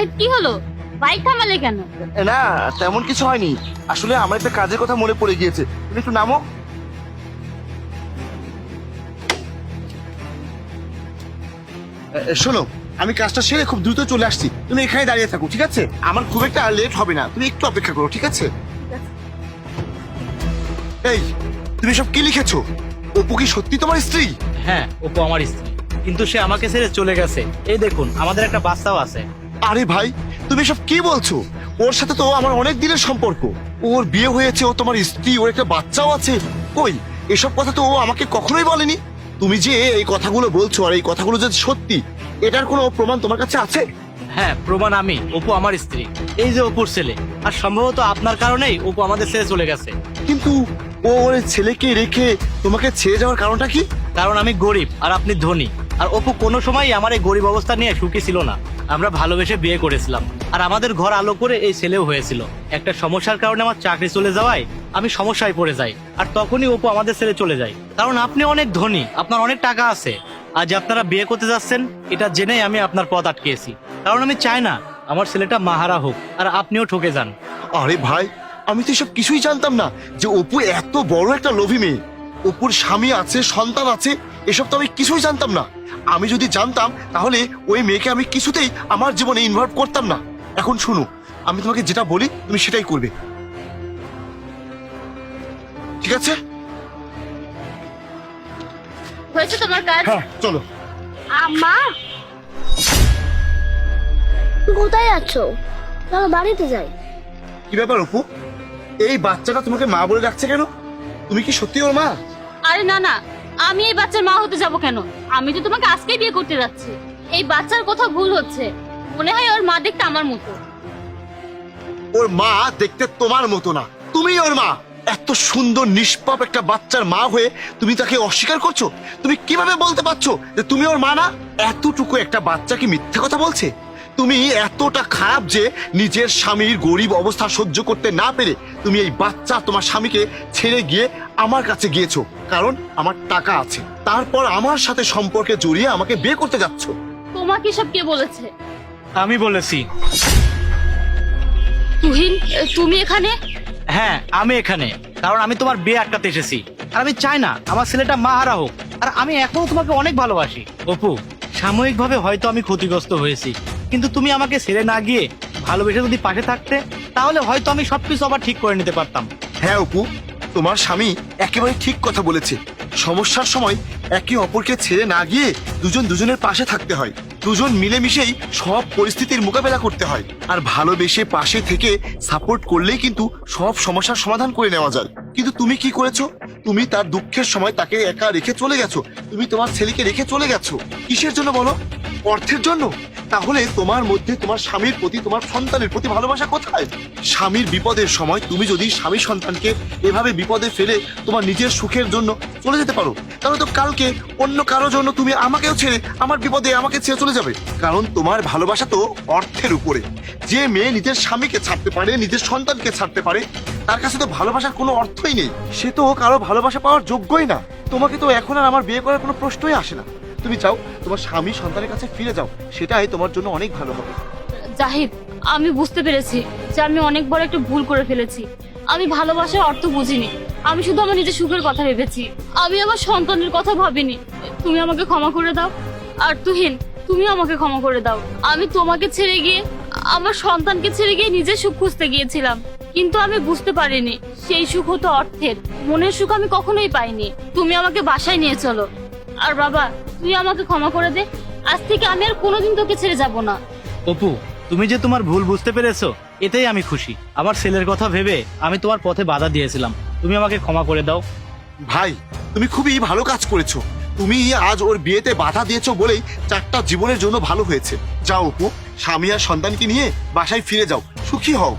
জাহিদ কি হলো? বাইক থামালে কেন? না, তেমন কিছু হয়নি। আসলে আমার একটা কাজের কথা মনে পড়ে গিয়েছে। তুমি একটু নামো। শোনো, আমি কাজটা সেরে খুব দ্রুত চলে আসছি। তুমি এখানে দাঁড়িয়ে থাকো, ঠিক আছে? আমার খুব একটা লেট হবে না, তুমি একটু অপেক্ষা করো, ঠিক আছে? এই, তুমি সব কি লিখেছো? অপু কি সত্যি তোমার স্ত্রী? হ্যাঁ, অপু আমার স্ত্রী, কিন্তু সে আমাকে ছেড়ে চলে গেছে। এই দেখুন, আমাদের একটা বাচ্চাও আছে। আরে ভাই, তুমি সব কি বলছো? ওর সাথে তো আমার অনেক দিনের সম্পর্ক। ওর বিয়ে হয়েছে, ও তোমার স্ত্রী, ওর একটা বাচ্চাও আছে। কই, এসব কথা তো ও আমাকে কখনোই বলেনি। তুমি যে এই কথাগুলো বলছো আর এই কথাগুলো যে সত্যি, এটার কোনো প্রমাণ তোমার কাছে আছে? হ্যাঁ, প্রমাণ আমি। অপু আমার স্ত্রী, এই যে অপুর ছেলে। আর সম্ভবত আপনার কারণেই অপু আমাদের ছেড়ে চলে গেছে। কিন্তু ও ওর ছেলেকে রেখে তোমাকে ছেড়ে যাওয়ার কারণটা কি? কারণ আমি গরিব আর আপনি ধনী। আর অপু কোনো সময়ই আমার এই গরিব অবস্থা নিয়ে সুখী ছিল না। আমরা ভালোবেসে বিয়ে করেছিলাম, আর আমাদের ঘর আলো করে এই ছেলেও হয়েছিল। একটা সমস্যার কারণে আমার চাকরি চলে যাওয়ায় আমি সমস্যায় পড়ে যাই, আর তখনই অপু আমাদের ছেড়ে চলে যায়। কারণ আপনি অনেক ধনী, আপনার অনেক টাকা আছে। আজ আপনারা বিয়ে করতে যাচ্ছেন, এটা জেনেই আমি আপনার পথ আটকেছি। কারণ আমি চাই না আমার ছেলেটা মাহারা হোক আর আপনিও ঠকে যান। আরে ভাই, আমি তো এসব কিছুই জানতাম না যে অপু এত বড় একটা লোভী মেয়ে। অপুর স্বামী আছে, সন্তান আছে, এসব তো আমি কিছুই জানতাম না। আমি যদি জানতাম তাহলে ওই মেয়েকে আমি কিছুতেই আমার জীবনে ইনভলভ করতাম না। এখন শুনো, আমি তোমাকে যেটা বলি তুমি সেটাই করবে, ঠিক আছে? হয়েছে তোমার কাজ? হ্যাঁ, চলো। আম্মা, কোথায় আছো? চলো বাড়িতে যাই। কি ব্যাপার অপু, এই বাচ্চাটা তোমাকে মা বলে ডাকছে কেন? তুমি কি সত্যি ওর মা? আরে না না, আমি এই বাচ্চার মা হতে যাব কেন? আমি তো তোমাকে আজকেই বিয়ে করতে যাচ্ছি। এই বাচ্চার কথা ভুল হচ্ছে, মনে হয় ওর মা দেখতে আমার মতো। ওর মা দেখতে তোমার মতো না, তুমি ওর মা। এত সুন্দর নিষ্পাপ একটা বাচ্চার মা হয়ে তুমি তাকে অস্বীকার করছো? তুমি কিভাবে বলতে পারছো যে তুমি ওর মা না? এতটুকু একটা বাচ্চা কি মিথ্যে কথা বলছে? তুমি এতটা খারাপ যে নিজের স্বামীর গরিব অবস্থা সহ্য করতে না পেরে তুমি এই বাচ্চা তোমার স্বামীকে ছেড়ে গিয়ে আমার কাছে গিয়েছো, কারণ আমার টাকা আছে। তারপর আমার সাথে সম্পর্কে জড়িয়ে আমাকে বিয়ে করতে যাচ্ছ। তোমাকে সব কে বলেছে? আমি বলেছি। তুহিন, তুমি এখানে? হ্যাঁ, আমি এখানে কারণ আমি তোমার বিয়ে আটকাতে এসেছি। আর আমি চাই না আমার ছেলেটা মাহারা হোক। আর আমি এখনো তোমাকে অনেক ভালোবাসি। অপু, সাময়িকভাবে হয়তো আমি ক্ষতিগ্রস্ত হয়েছি, কিন্তু তুমি আমাকে ছেড়ে না গিয়ে ভালোবেসে যদি পাশে থাকতে, তাহলে হয়তো আমি সবকিছু আবার ঠিক করে নিতে পারতাম। হ্যাঁ অপু, তোমার স্বামী একেবারে ঠিক কথা বলেছে। সমস্যার সময় একে অপরকে ছেড়ে না গিয়ে দুজন দুজনের পাশে থাকতে হয়। দুজন মিলেমিশেই সব পরিস্থিতির মোকাবেলা করতে হয়। আর ভালোবেসে পাশে থেকে সাপোর্ট করলেই কিন্তু সব সমস্যার সমাধান করে নেওয়া যায়। কিন্তু তুমি কি করেছো? তুমি তার দুঃখের সময় তাকে একা রেখে চলে গেছো। তুমি তোমার ছেলেকে রেখে চলে গেছো কিসের জন্য বলো? অর্থের জন্য? তাহলে তোমার মধ্যে তোমার স্বামীর প্রতি, তোমার সন্তানের প্রতি ভালোবাসা কোথায়? স্বামীর বিপদের সময় তুমি যদি স্বামী সন্তানকে এভাবে বিপদে ফেলে তোমার নিজের সুখের জন্য চলে যেতে পারো, তাহলে তো কালকে অন্য কারোর জন্য তুমি আমাকেও ছেড়ে, আমার বিপদে আমাকে ছেড়ে চলে যাবে। কারণ তোমার ভালোবাসা তো অর্থের উপরে। যে মেয়ে নিজের স্বামীকে ছাড়তে পারে, নিজের সন্তানকে ছাড়তে পারে, তার কাছে তো ভালোবাসার কোনো অর্থই নেই। সে তো কারো ভালোবাসা পাওয়ার যোগ্যই না। তোমাকে তো এখন আর আমার বিয়ে করার কোনো প্রশ্নই আসে না। তুমি চাও তোমার স্বামী সন্তানের কাছে ফিরে যাও, সেটাই তোমার জন্য অনেক ভালো হবে। জাহিদ, আমি বুঝতে পেরেছি যে আমি অনেক বড় একটা ভুল করে ফেলেছি। আমি ভালোবাসার অর্থ বুঝিনি। আমি শুধু আমার নিজের সুখের কথা ভেবেছি। আমি আমার সন্তানের কথা ভাবিনি। তুমি আমাকে ক্ষমা করে দাও। আর তুহিন, তুমি আমাকে ক্ষমা করে দাও। আমি তোমাকে ছেড়ে গিয়ে, আমার সন্তানকে ছেড়ে গিয়ে নিজের সুখ খুঁজতে গিয়েছিলাম, কিন্তু আমি বুঝতে পারিনি সেই সুখ হতো অর্থের। মনের সুখ আমি কখনোই পাইনি। তুমি আমাকে বাসায় নিয়ে চলো। আর বাবা, তুই আমাকে ক্ষমা করে দে। আজ থেকে আমি আর কোনোদিন তোকে ছেড়ে যাব না। অপু, তুমি যে তোমার ভুল বুঝতে পেরেছো, এতেই আমি খুশি। আমার ছেলের কথা ভেবে আমি তোমার পথে বাধা দিয়েছিলাম, তুমি আমাকে ক্ষমা করে দাও। ভাই, তুমি খুবই ভালো কাজ করেছো। তুমি আজ ওর বিয়েতে বাধা দিয়েছো বলেই 4টা জীবনের জন্য ভালো হয়েছে। যাও অপু, স্বামী আর সন্তানকে নিয়ে বাসায় ফিরে যাও, সুখী হও।